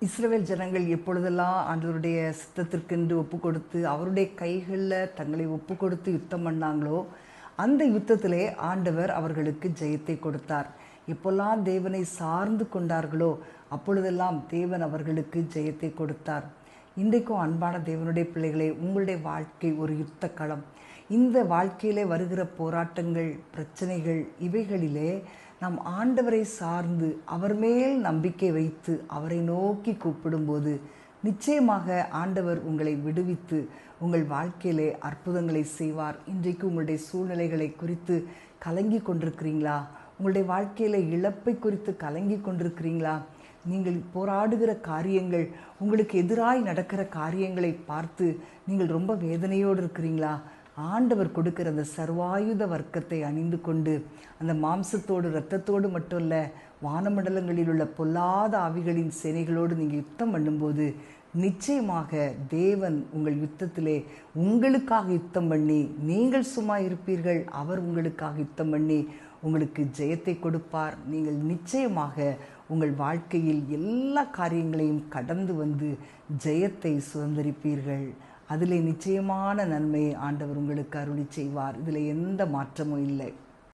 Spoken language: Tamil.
இஸ்ரவேல் ஜனங்கள் எப்பொழுதெல்லாம் ஆண்டவருடைய சித்தத்திற்கென்று ஒப்பு கொடுத்து அவருடைய கைகளில் தங்களை ஒப்பு கொடுத்து யுத்தம் பண்ணாங்களோ அந்த யுத்தத்திலே ஆண்டவர் அவர்களுக்கு ஜெயத்தை கொடுத்தார். எப்பொல்லாம் தேவனை சார்ந்து கொண்டார்களோ அப்பொழுதெல்லாம் தேவன் அவர்களுக்கு ஜெயத்தை கொடுத்தார். இன்றைக்கும் அன்பான தேவனுடைய பிள்ளைகளே, உங்களுடைய வாழ்க்கை ஒரு யுத்த களம். இந்த வாழ்க்கையிலே வருகிற போராட்டங்கள், பிரச்சனைகள், இவைகளிலே நாம் ஆண்டவரை சார்ந்து அவர் மேல் நம்பிக்கை வைத்து அவரை நோக்கி கூப்பிடும்போது நிச்சயமாக ஆண்டவர் உங்களை விடுவித்து உங்கள் வாழ்க்கையிலே அற்புதங்களை செய்வார். இன்றைக்கு உங்களுடைய சூழ்நிலைகளை குறித்து கலங்கி கொண்டிருக்கிறீங்களா? உங்களுடைய வாழ்க்கையில் இழப்பை குறித்து கலங்கி கொண்டிருக்கிறீங்களா? நீங்கள் போராடுகிற காரியங்கள், உங்களுக்கு எதிராய் நடக்கிற காரியங்களை பார்த்து நீங்கள் ரொம்ப வேதனையோடு இருக்கிறீங்களா? ஆண்டவர் கொடுக்கிற அந்த சர்வாயுத வர்க்கத்தை அணிந்து கொண்டு அந்த மாம்சத்தோடு இரத்தத்தோடு மட்டும் இல்லை, வானமண்டலங்களில் உள்ள பொல்லாத ஆவிகளின் சேனைகளோடு நீங்கள் யுத்தம் பண்ணும்போது நிச்சயமாக தேவன் உங்கள் யுத்தத்திலே உங்களுக்காக யுத்தம் பண்ணி நீங்கள் சும்மா இருப்பீர்கள். அவர் உங்களுக்காக யுத்தம் பண்ணி உங்களுக்கு ஜெயத்தை கொடுப்பார். நீங்கள் நிச்சயமாக உங்கள் வாழ்க்கையில் எல்லா காரியங்களையும் கடந்து வந்து ஜெயத்தை சுதந்திரிப்பீர்கள். அதில் நிச்சயமான நன்மையை ஆண்டவர் உங்களுக்கு அருளி செய்வார். இதில் எந்த மாற்றமும் இல்லை.